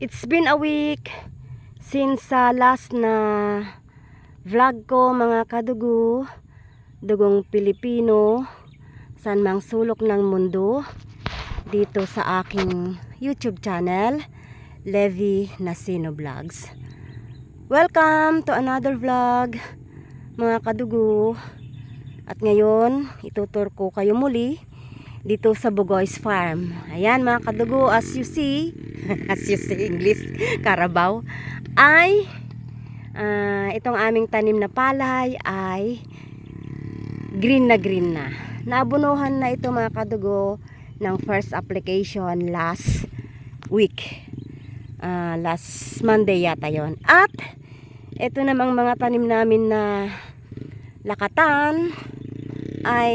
It's been a week since last na vlog ko mga kadugo, dugong Pilipino, saan mang sulok ng mundo, dito sa aking YouTube channel, Levi Nasino Vlogs. Welcome to another vlog mga kadugo. At ngayon, itutur ko kayo muli dito sa Bugoy's Farm. Ayan mga kadugo, as you see English, Carabao, ay itong aming tanim na palay ay green na green na. Nabunuhan na ito mga kadugo ng first application last week. Last Monday yata yon. At ito namang mga tanim namin na lakatan ay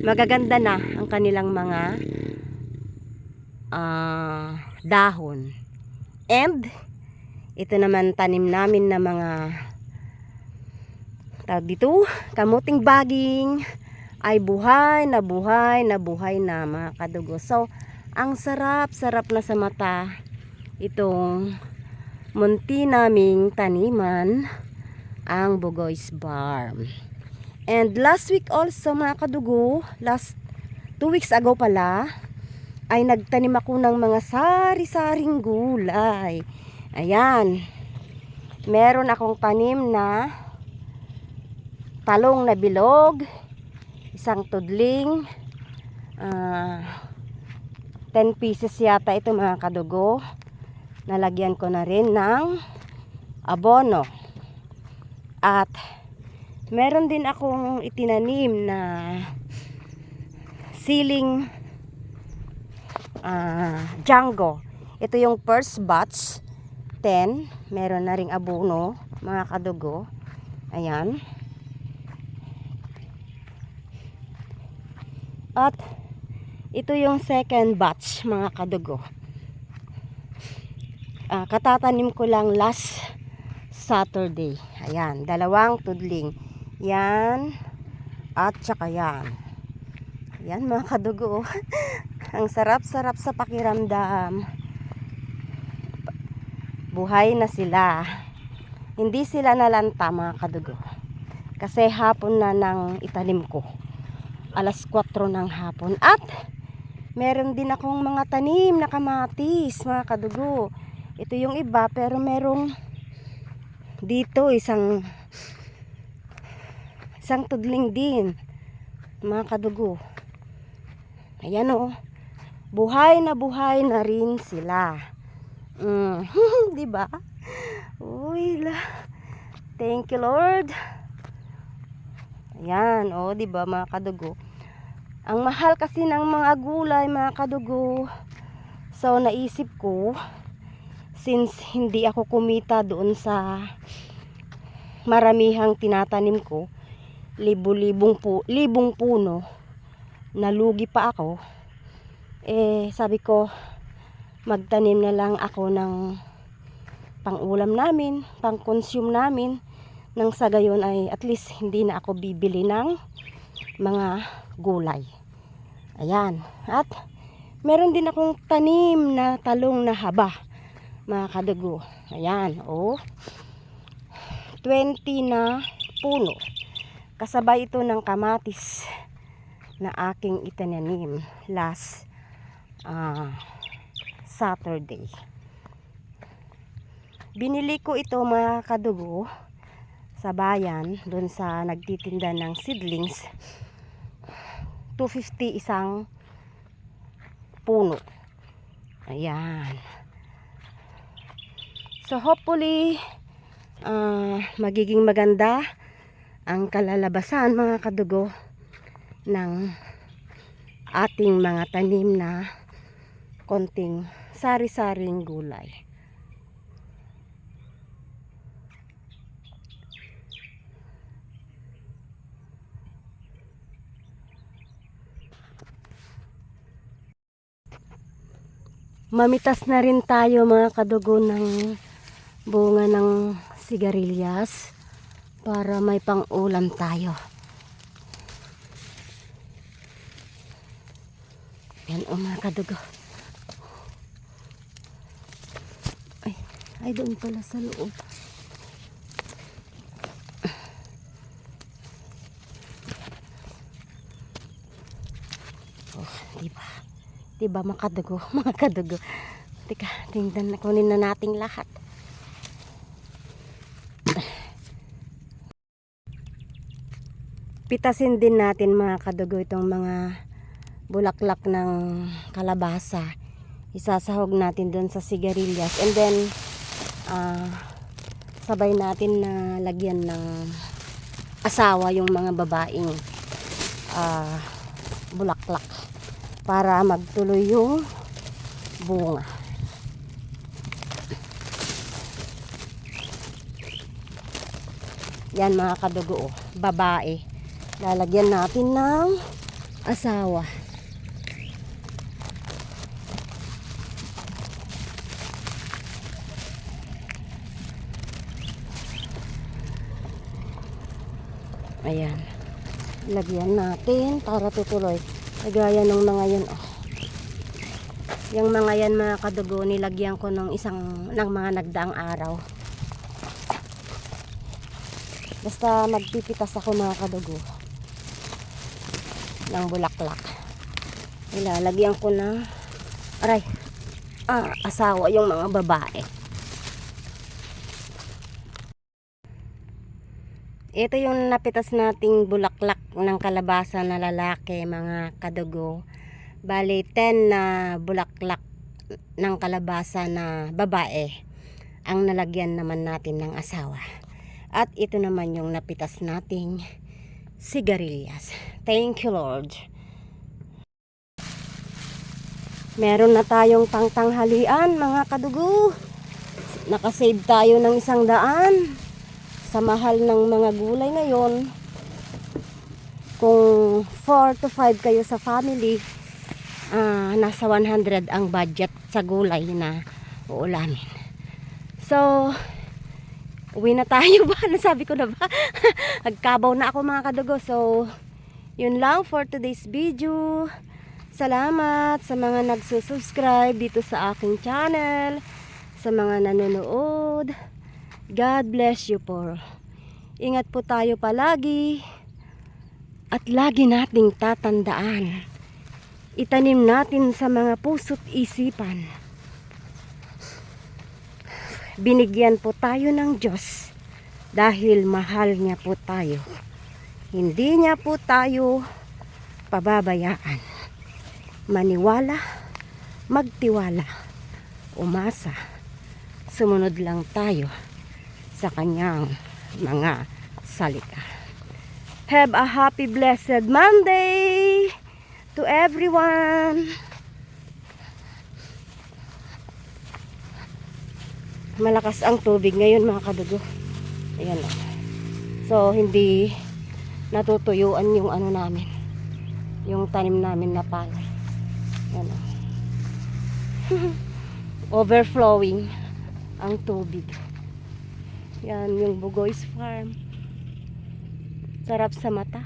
magaganda na ang kanilang mga dahon. And ito naman tanim namin na mga tawag dito, kamuting baging ay buhay na mga kadugo. So ang sarap na sa mata itong munti naming taniman, ang Bugoy's Farm. And last week also mga kadugo, last 2 weeks ago pala, ay nagtanim ako ng mga sari-saring gulay. Ayan, meron akong tanim na talong na bilog, isang tudling, 10 pieces yata ito mga kadugo. Nalagyan ko na rin ng abono. At meron din akong itinanim na siling Django. Ito yung first batch, 10. Meron na ring abono mga kadugo. Ayan. At ito yung second batch mga kadugo. Katatanim ko lang last Saturday. Ayan, dalawang tudling. Yan. At saka yan. Yan mga kadugo. Ang sarap-sarap sa pakiramdam. Buhay na sila. Hindi sila nalanta mga kadugo. Kasi hapon na nang itanim ko. Alas 4 ng hapon. At meron din akong mga tanim na kamatis mga kadugo. Ito yung iba pero merong dito isang tudling din mga kadugo. Ayan o, buhay na rin sila. Diba? Uy, thank you Lord. Ayan o, diba mga kadugo. Ang mahal kasi ng mga gulay mga kadugo. So naisip ko, since hindi ako kumita doon sa maramihang tinatanim ko, libong puno, nalugi pa ako, sabi ko magtanim na lang ako ng pang-ulam namin, pang-consume namin, nang sa gayon ay at least hindi na ako bibili ng mga gulay. Ayan. At meron din akong tanim na talong na haba mga kadugo. Ayan, 20 na puno. Kasabay ito ng kamatis na aking itinanim last Saturday. Binili ko ito mga kadugo sa bayan, doon sa nagtitinda ng seedlings. 250 isang puno. Ayan. So hopefully magiging maganda ang kalalabasan mga kadugo ng ating mga tanim na konting sari-saring gulay. Mamitas na rin tayo mga kadugo ng bunga ng sigarilyas para may pang-ulam tayo. Yan mga kadugo. Ay, doon pala sa loob. Oh, diba? Diba makadugo? Mga kadugo. Teka, tingnan na, kunin na nating lahat. Pitasin din natin mga kadugo itong mga bulaklak ng kalabasa. Isasahog natin doon sa sigarilyas. And then, sabay natin na lagyan ng asawa yung mga babaeng bulaklak para magtuloy yung bunga. Yan mga kadugo, babae. Lalagyan natin ng asawa. Ayan. Lagyan natin para tutuloy. Kagaya ng mga yan. Oh. Yung mga yan mga kadugo, nilagyan ko ng mga nagdaang araw. Basta magpipitas ako mga kadugo ng bulaklak. Ilalagyan ko na asawa yung mga babae. Ito yung napitas nating bulaklak ng kalabasa na lalaki mga kadugo. Bali 10 na bulaklak ng kalabasa na babae ang nalagyan naman natin ng asawa. At ito naman yung napitas nating sigarilyas. Thank you Lord. Meron na tayong pangtanghalian mga kadugo. Nakasave tayo ng 100 sa mahal ng mga gulay ngayon. Kung 4 to 5 kayo sa family, nasa 100 ang budget sa gulay na uulamin. So, uwi na tayo ba? Nasabi ko na ba? Nagkabaw na ako mga kadugo. So, yun lang for today's video. Salamat sa mga nagsusubscribe dito sa aking channel. Sa mga nanonood. God bless you po. Ingat po tayo palagi. At lagi nating tatandaan. Itanim natin sa mga puso't isipan. Binigyan po tayo ng Diyos dahil mahal niya po tayo. Hindi niya po tayo pababayaan. Maniwala, magtiwala, umasa. Sumunod lang tayo sa kanyang mga salita. Have a happy blessed Monday to everyone. Malakas ang tubig ngayon mga kadugo. Ayan o. So hindi natutuyuan yung ano namin, yung tanim namin na palay. Ayan o. Overflowing ang tubig. Yan yung Bugoy's Farm. Sarap sa mata.